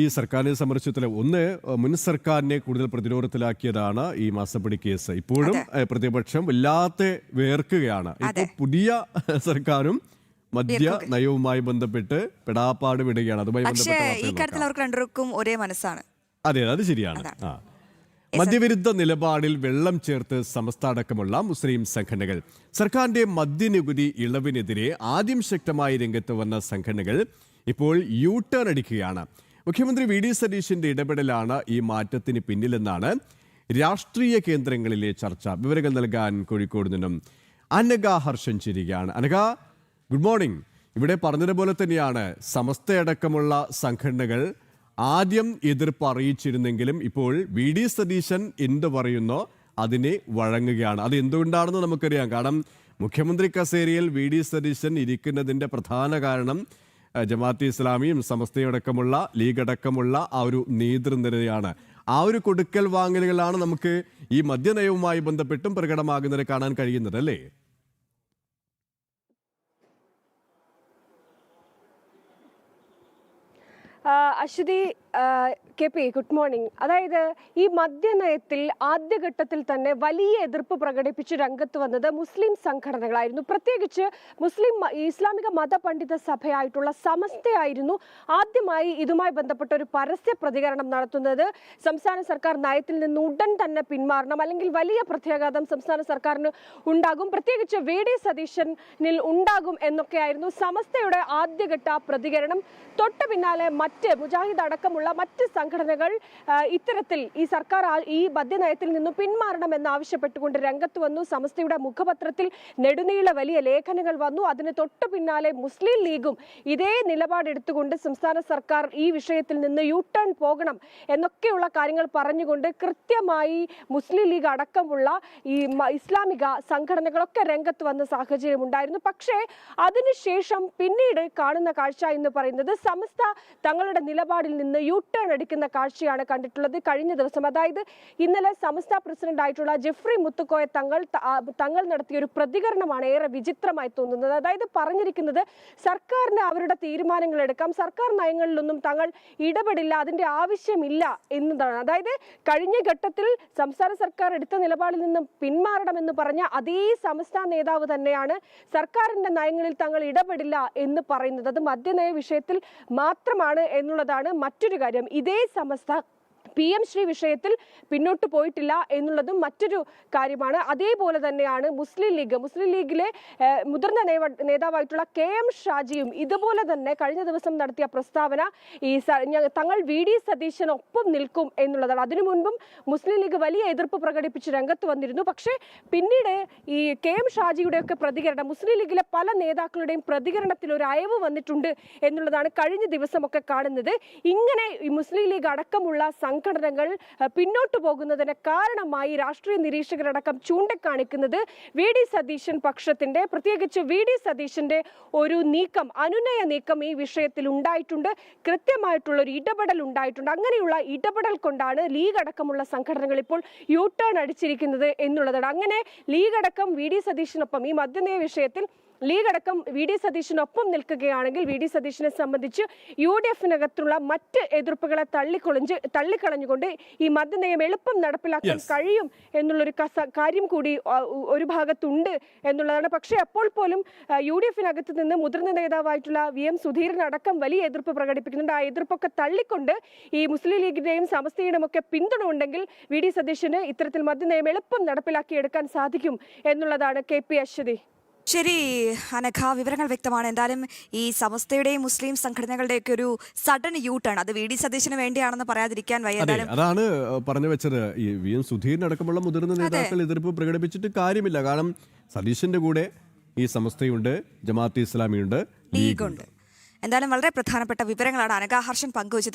ഈ സർക്കാരിനെ സംബന്ധിച്ചിടത്തോളം ഒന്ന് മുൻ സർക്കാരിനെ കൂടുതൽ പ്രതിരോധത്തിലാക്കിയതാണ് ഈ മാസപ്പടി കേസ്. ഇപ്പോഴും പ്രതിപക്ഷം വല്ലാത്ത വേർക്കുകയാണ്. ഇപ്പോൾ പുതിയ സർക്കാരും മദ്യ നയവുമായി ബന്ധപ്പെട്ട് പെടാപ്പാട് വിടുകയാണ്. അതുമായി ബന്ധപ്പെട്ട് ഒരേ മനസ്സാണ്. അതെ, അത് ശരിയാണ്. മദ്യവിരുദ്ധ നിലപാടിൽ വെള്ളം ചേർത്ത് സമസ്ത അടക്കമുള്ള മുസ്ലിം സംഘടനകൾ സർക്കാരിന്റെ മദ്യനികുതി ഇളവിനെതിരെ ആദ്യം ശക്തമായി രംഗത്ത് വന്ന സംഘടനകൾ ഇപ്പോൾ യു ടേൺ അടിക്കുകയാണ്. മുഖ്യമന്ത്രി വി ഡി സതീശന്റെ ഇടപെടലാണ് ഈ മാറ്റത്തിന് പിന്നിലെന്നാണ് രാഷ്ട്രീയ കേന്ദ്രങ്ങളിലെ ചർച്ച. വിവരങ്ങൾ നൽകാൻ കോഴിക്കോട് നിന്നും അനഘ ഹർഷൻ ചേരുകയാണ്. Anagha, good morning. ഇവിടെ പറഞ്ഞതുപോലെ തന്നെയാണ് സമസ്തയടക്കമുള്ള സംഘടനകൾ ആദ്യം എതിർപ്പ് അറിയിച്ചിരുന്നെങ്കിലും ഇപ്പോൾ വി ഡി സതീശൻ എന്ത് പറയുന്നോ അതിനെ വഴങ്ങുകയാണ്. അത് എന്തുകൊണ്ടാണെന്ന് നമുക്കറിയാം. കാരണം മുഖ്യമന്ത്രി കസേരയിൽ വി ഡി സതീശൻ ഇരിക്കുന്നതിൻ്റെ പ്രധാന കാരണം ജമാഅത്തെ ഇസ്ലാമിയും സമസ്തയടക്കമുള്ള ലീഗ് അടക്കമുള്ള ആ ഒരു നേതൃനിരയാണ്. ആ ഒരു കൊടുക്കൽ വാങ്ങലുകളാണ് നമുക്ക് ഈ മദ്യനയവുമായി ബന്ധപ്പെട്ടും പ്രകടമാകുന്നത് കാണാൻ കഴിയുന്നത്, അല്ലേ? Aswathy, K P, good morning. അതായത് ഈ മദ്യനയത്തിൽ ആദ്യഘട്ടത്തിൽ തന്നെ വലിയ എതിർപ്പ് പ്രകടിപ്പിച്ച് രംഗത്ത് വന്നത് മുസ്ലിം സംഘടനകളായിരുന്നു. പ്രത്യേകിച്ച് ഇസ്ലാമിക മതപണ്ഡിത സഭയായിട്ടുള്ള സമസ്തയായിരുന്നു ആദ്യമായി ഇതുമായി ബന്ധപ്പെട്ട ഒരു പരസ്യ പ്രതികരണം നടത്തുന്നത്. സംസ്ഥാന സർക്കാർ നയത്തിൽ നിന്ന് ഉടൻ തന്നെ പിന്മാറണം, അല്ലെങ്കിൽ വലിയ പ്രത്യാഘാതം സംസ്ഥാന സർക്കാരിന് ഉണ്ടാകും, പ്രത്യേകിച്ച് വി ഡി സതീശനിൽ ഉണ്ടാകും എന്നൊക്കെയായിരുന്നു സമസ്തയുടെ ആദ്യഘട്ട പ്രതികരണം. തൊട്ടു പിന്നാലെ മറ്റ് മുജാഹിദ് അടക്കമുള്ള മറ്റ് സംഘടനകൾ ഇത്തരത്തിൽ ഈ സർക്കാർ ഈ മദ്യനയത്തിൽ നിന്നും പിന്മാറണമെന്ന് ആവശ്യപ്പെട്ടുകൊണ്ട് രംഗത്ത് വന്നു. സമസ്തയുടെ മുഖപത്രത്തിൽ നെടുനീള വലിയ ലേഖനങ്ങൾ വന്നു. അതിന് തൊട്ടു പിന്നാലെ മുസ്ലിം ലീഗും ഇതേ നിലപാടെടുത്തുകൊണ്ട് സംസ്ഥാന സർക്കാർ ഈ വിഷയത്തിൽ നിന്ന് യു ടേൺ പോകണം എന്നൊക്കെയുള്ള കാര്യങ്ങൾ പറഞ്ഞുകൊണ്ട് കൃത്യമായി മുസ്ലിം ലീഗ് അടക്കമുള്ള ഈ ഇസ്ലാമിക സംഘടനകളൊക്കെ രംഗത്ത് വന്ന സാഹചര്യം ഉണ്ടായിരുന്നു. പക്ഷേ അതിനുശേഷം പിന്നീട് കാണുന്ന കാഴ്ച എന്ന് പറയുന്നത് സമസ്ത തങ്ങളുടെ നിലപാടിൽ നിന്ന് യു ടേൺ അടിക്കുന്ന കാഴ്ചയാണ് കണ്ടിട്ടുള്ളത്. കഴിഞ്ഞ ദിവസം, അതായത് ഇന്നലെ സമസ്ത പ്രസിഡന്റ് ആയിട്ടുള്ള ജെഫ്രി മുത്തുക്കോയ തങ്ങൾ നടത്തിയ ഒരു പ്രതികരണമാണ് ഏറെ വിചിത്രമായി തോന്നുന്നത്. അതായത് പറഞ്ഞിരിക്കുന്നത് സർക്കാരിന് അവരുടെ തീരുമാനങ്ങൾ എടുക്കാം, സർക്കാർ നയങ്ങളിലൊന്നും തങ്ങൾ ഇടപെടില്ല, അതിന്റെ ആവശ്യമില്ല എന്നതാണ്. അതായത് കഴിഞ്ഞ ഘട്ടത്തിൽ സംസ്ഥാന സർക്കാർ എടുത്ത നിലപാടിൽ നിന്നും പിന്മാറണമെന്ന് പറഞ്ഞ അതേ സമസ്ത നേതാവ് തന്നെയാണ് സർക്കാരിന്റെ നയങ്ങളിൽ തങ്ങൾ ഇടപെടില്ല എന്ന് പറയുന്നത്. അത് മദ്യനയ വിഷയത്തിൽ മാത്രമാണ് എന്നുള്ളതാണ് മറ്റൊരു കാര്യം. ഇതേ സമസ്ത PM ശ്രീ വിഷയത്തിൽ പിന്നോട്ട് പോയിട്ടില്ല എന്നുള്ളതും മറ്റൊരു കാര്യമാണ്. അതേപോലെ തന്നെയാണ് മുസ്ലിം ലീഗിലെ മുതിർന്ന നേതാവായിട്ടുള്ള KM ഷാജിയും ഇതുപോലെ തന്നെ കഴിഞ്ഞ ദിവസം നടത്തിയ പ്രസ്താവന തങ്ങൾ വി ഡി സതീശനൊപ്പം നിൽക്കും എന്നുള്ളതാണ്. അതിനു മുൻപും മുസ്ലിം ലീഗ് വലിയ എതിർപ്പ് പ്രകടിപ്പിച്ച് രംഗത്ത് വന്നിരുന്നു. പക്ഷേ പിന്നീട് ഈ KM ഷാജിയുടെയൊക്കെ പ്രതികരണം, മുസ്ലിം ലീഗിലെ പല നേതാക്കളുടെയും പ്രതികരണത്തിൽ ഒരു അയവ് വന്നിട്ടുണ്ട് എന്നുള്ളതാണ് കഴിഞ്ഞ ദിവസമൊക്കെ കാണുന്നത്. ഇങ്ങനെ ഈ മുസ്ലിം ലീഗ് അടക്കമുള്ള സംഘടനകൾ പിന്നോട്ടു പോകുന്നതിന് കാരണമായി രാഷ്ട്രീയ നിരീക്ഷകരടക്കം ചൂണ്ടിക്കാണിക്കുന്നത് വി ഡി സതീശൻ പക്ഷത്തിന്റെ, പ്രത്യേകിച്ച് വി ഡി സതീശന്റെ ഒരു നീക്കം, അനുനയ നീക്കം ഈ വിഷയത്തിൽ ഉണ്ടായിട്ടുണ്ട്. കൃത്യമായിട്ടുള്ള ഒരു ഇടപെടൽ ഉണ്ടായിട്ടുണ്ട്. അങ്ങനെയുള്ള ഇടപെടൽ കൊണ്ടാണ് ലീഗ് അടക്കമുള്ള സംഘടനകൾ ഇപ്പോൾ യു ടേൺ അടിച്ചിരിക്കുന്നത് എന്നുള്ളതാണ്. അങ്ങനെ ലീഗ് അടക്കം വി ഡി സതീശനൊപ്പം ഈ മദ്യനയ വിഷയത്തിൽ ലീഗ് അടക്കം വി ഡി സതീശനൊപ്പം നിൽക്കുകയാണെങ്കിൽ വി ഡി സതീശനെ സംബന്ധിച്ച് UDF-നകത്തുള്ള മറ്റ് എതിർപ്പുകളെ തള്ളിക്കളഞ്ഞുകൊണ്ട് ഈ മദ്യനയം എളുപ്പം നടപ്പിലാക്കാൻ കഴിയും എന്നുള്ളൊരു കാര്യം കൂടി ഒരു ഭാഗത്തുണ്ട് എന്നുള്ളതാണ്. പക്ഷേ അപ്പോൾ പോലും UDF-നകത്ത് നിന്ന് മുതിർന്ന നേതാവായിട്ടുള്ള VM സുധീരൻ അടക്കം വലിയ എതിർപ്പ് പ്രകടിപ്പിക്കുന്നുണ്ട്. ആ എതിർപ്പൊക്കെ തള്ളിക്കൊണ്ട് ഈ മുസ്ലിം ലീഗിന്റെയും സമസ്തയുടെയും ഒക്കെ പിന്തുണ ഉണ്ടെങ്കിൽ വി ഡി സതീശന് ഇത്തരത്തിൽ മദ്യനയം എളുപ്പം നടപ്പിലാക്കിയെടുക്കാൻ സാധിക്കും എന്നുള്ളതാണ് KP അശ്വതി. ശരി അനഘ, വിവരങ്ങൾ വ്യക്തമാണ്. എന്തായാലും ഈ സമസ്തയുടെയും മുസ്ലിം സംഘടനകളുടെയൊക്കെ ഒരു സഡൻ യു ടേൺ, അത് വി ഡി സതീശന് വേണ്ടിയാണെന്ന് പറയാതിരിക്കാൻ വയ്യ. അതാണ് പറഞ്ഞു വെച്ചത്. ഈ VM സുധീരൻ അടക്കമുള്ള മുതിർന്ന നേതാക്കൾ എതിർപ്പ് പ്രകടിപ്പിച്ചിട്ട് കാര്യമില്ല. കാരണം സതീശന്റെ കൂടെ ഈ സമസ്തയുണ്ട്, ജമാഅത്തെ ഇസ്ലാമിയുണ്ട്, ലീഗുണ്ട്. എന്തായാലും വളരെ പ്രധാനപ്പെട്ട വിവരങ്ങളാണ് അനഘ ഹർഷൻ പങ്കുവച്ചത്.